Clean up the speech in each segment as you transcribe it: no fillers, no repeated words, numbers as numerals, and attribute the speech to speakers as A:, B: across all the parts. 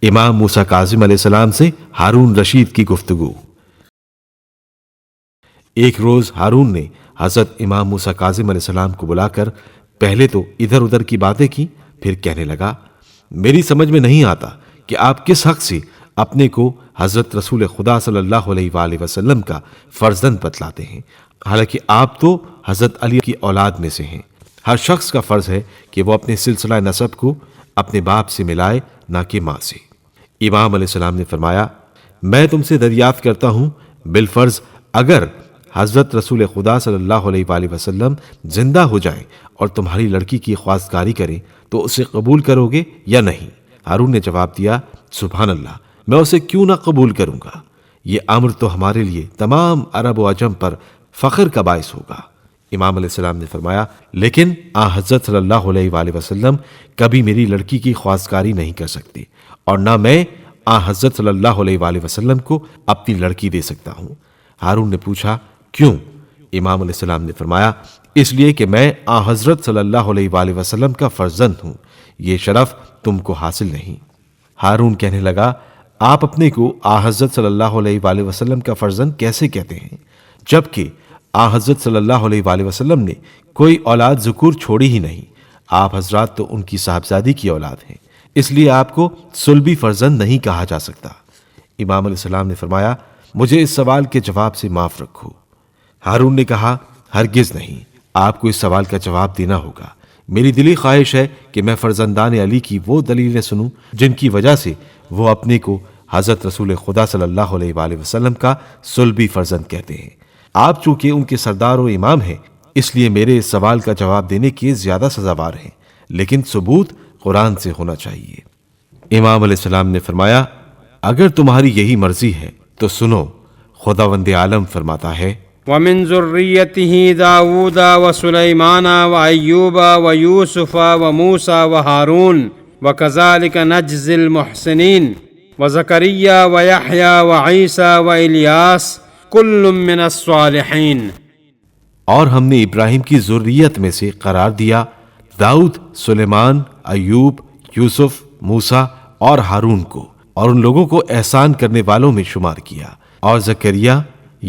A: امام موسیٰ کاظم علیہ السلام سے ہارون رشید کی گفتگو۔ ایک روز ہارون نے حضرت امام موسیٰ کاظم علیہ السلام کو بلا کر پہلے تو ادھر ادھر کی باتیں کی، پھر کہنے لگا، میری سمجھ میں نہیں آتا کہ آپ کس حق سے اپنے کو حضرت رسول خدا صلی اللہ علیہ وآلہ وسلم کا فرزند بتلاتے ہیں، حالانکہ آپ تو حضرت علی کی اولاد میں سے ہیں۔ ہر شخص کا فرض ہے کہ وہ اپنے سلسلہ نسب کو اپنے باپ سے ملائے، نہ کہ ماں سے۔ امام علیہ السلام نے فرمایا، میں تم سے دریافت کرتا ہوں، بالفرض اگر حضرت رسول خدا صلی اللہ علیہ وآلہ وسلم زندہ ہو جائیں اور تمہاری لڑکی کی خواستگاری کریں تو اسے قبول کرو گے یا نہیں؟ ہارون نے جواب دیا، سبحان اللہ، میں اسے کیوں نہ قبول کروں گا، یہ امر تو ہمارے لیے تمام عرب و عجم پر فخر کا باعث ہوگا۔ امام علیہ السلام نے فرمایا، لیکن حضرت صلی اللہ علیہ وآلہ وسلم کبھی میری لڑکی کی خواستگاری نہیں کر سکتے، اور نہ میں حضرت صلی اللہ علیہ وآلہ وسلم کو اپنی لڑکی دے سکتا ہوں۔ ہارون نے پوچھا، کیوں؟ امام علیہ السلام نے فرمایا، اس لیے کہ میں حضرت صلی اللہ علیہ وآلہ وسلم کا فرزند ہوں، یہ شرف تم کو حاصل نہیں۔ ہارون کہنے لگا، آپ اپنے کو حضرت صلی اللہ علیہ وآلہ وسلم کا فرزند کیسے کہتے ہیں، جبکہ حضرت صلی اللہ علیہ وآلہ وسلم نے کوئی اولاد ذکور چھوڑی ہی نہیں، آپ حضرات تو ان کی صاحبزادی کی اولاد ہیں، اس لیے آپ کو صلبی فرزند نہیں کہا جا سکتا۔ امام علیہ السلام نے فرمایا، مجھے اس سوال کے جواب سے معاف رکھو۔ ہارون نے کہا، ہرگز نہیں، آپ کو اس سوال کا جواب دینا ہوگا۔ میری دلی خواہش ہے کہ میں فرزندان علی کی وہ دلیلیں سنوں جن کی وجہ سے وہ اپنے کو حضرت رسول خدا صلی اللہ علیہ وآلہ وسلم کا صلبی فرزند کہتے ہیں۔ آپ چونکہ ان کے سردار و امام ہیں، اس لیے میرے اس سوال کا جواب دینے کے زیادہ سزاوار ہیں، لیکن ثبوت قرآن سے ہونا چاہیے۔ امام علیہ السلام نے فرمایا، اگر تمہاری یہی مرضی ہے تو سنو، خداوند عالم فرماتا ہے،
B: وَمِن ذُرِّيَّتِهِ دَاوُودَ وَسُلَيْمَانَ وَأَيُّوبَ وَيُوسُفَ وَمُوسَى وَهَارُونَ وَكَذَلِكَ نَجْزِي الْمُحْسِنِينَ وَزَكَرِيَّا وَيَحْيَىٰ وَعِيسَىٰ وَإِلْيَاسَ كُلٌّ مِّنَ الصَّالِحِينَ۔
A: اور ہم نے ابراہیم کی ذریت میں سے قرار دیا داؤد، سلیمان، ایوب، یوسف، موسیٰ اور ہارون کو، اور ان لوگوں کو احسان کرنے والوں میں شمار کیا، اور زکریا،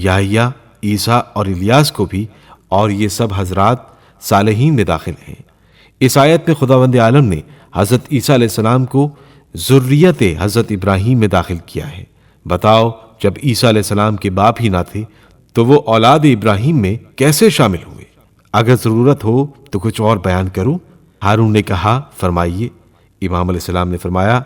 A: یحییٰ، عیسیٰ اور الیاس کو بھی، اور یہ سب حضرات صالحین میں داخل ہیں۔ اس آیت میں خداوند عالم نے حضرت عیسیٰ علیہ السلام کو ذریت حضرت ابراہیم میں داخل کیا ہے۔ بتاؤ، جب عیسیٰ علیہ السلام کے باپ ہی نہ تھے تو وہ اولاد ابراہیم میں کیسے شامل ہوئے؟ اگر ضرورت ہو تو کچھ اور بیان کروں؟ ہارون نے کہا، فرمائیے۔ امام علیہ السلام نے فرمایا،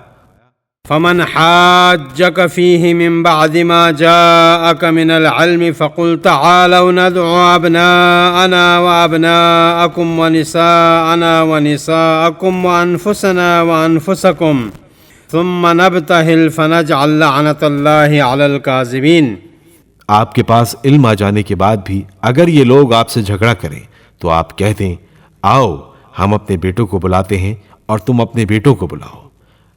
B: فمن حاجك فيه من بعد ما جاءك من العلم فقل تعالوا ندعو أبناءنا وأبناءكم ونساءنا ونساءكم وأنفسنا وأنفسكم ثم نبتهل فنجعل لعنة الله على الكاذبين۔
A: آپ کے پاس علم آ جانے کے بعد بھی اگر یہ لوگ آپ سے جھگڑا کریں تو آپ کہہ دیں، آؤ ہم اپنے بیٹوں کو بلاتے ہیں اور تم اپنے بیٹوں کو بلاؤ،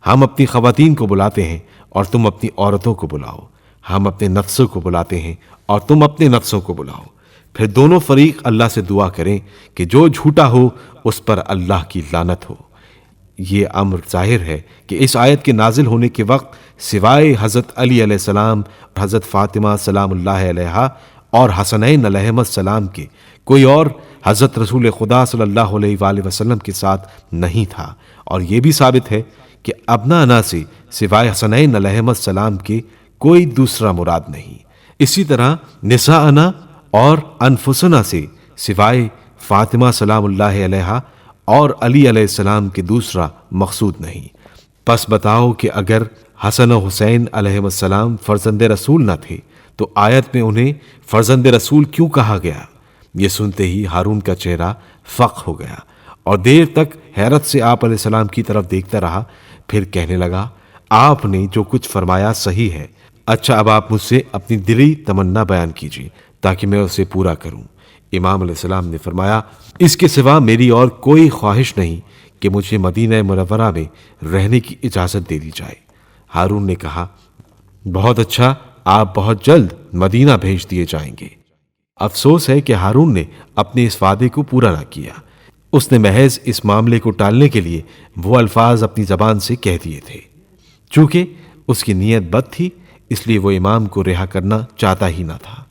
A: ہم اپنی خواتین کو بلاتے ہیں اور تم اپنی عورتوں کو بلاؤ، ہم اپنے نفسوں کو بلاتے ہیں اور تم اپنے نفسوں کو بلاؤ، پھر دونوں فریق اللہ سے دعا کریں کہ جو جھوٹا ہو اس پر اللہ کی لعنت ہو۔ یہ امر ظاہر ہے کہ اس آیت کے نازل ہونے کے وقت سوائے حضرت علی علیہ السلام، حضرت فاطمہ سلام اللہ علیہا اور حسنین علیہم السلام کے کوئی اور حضرت رسول خدا صلی اللہ علیہ وآلہ وسلم کے ساتھ نہیں تھا، اور یہ بھی ثابت ہے کہ ابناءنا سے سوائے حسنین علیہم السلام کے کوئی دوسرا مراد نہیں۔ اسی طرح نساءنا اور انفسنا سے سوائے فاطمہ سلام اللہ علیہا اور علی علیہ السلام کے دوسرا مقصود نہیں۔ پس بتاؤ کہ اگر حسن و حسین علیہ السلام فرزند رسول نہ تھے تو آیت میں انہیں فرزند رسول کیوں کہا گیا؟ یہ سنتے ہی ہارون کا چہرہ فق ہو گیا اور دیر تک حیرت سے آپ علیہ السلام کی طرف دیکھتا رہا، پھر کہنے لگا، آپ نے جو کچھ فرمایا صحیح ہے، اچھا اب آپ مجھ سے اپنی دلی تمنا بیان کیجیے تاکہ میں اسے پورا کروں۔ امام علیہ السلام نے فرمایا، اس کے سوا میری اور کوئی خواہش نہیں کہ مجھے مدینہ منورہ میں رہنے کی اجازت دے دی جائے۔ ہارون نے کہا، بہت اچھا، آپ بہت جلد مدینہ بھیج دیے جائیں گے۔ افسوس ہے کہ ہارون نے اپنے اس وعدے کو پورا نہ کیا، اس نے محض اس معاملے کو ٹالنے کے لیے وہ الفاظ اپنی زبان سے کہہ دیے تھے۔ چونکہ اس کی نیت بد تھی، اس لیے وہ امام کو رہا کرنا چاہتا ہی نہ تھا۔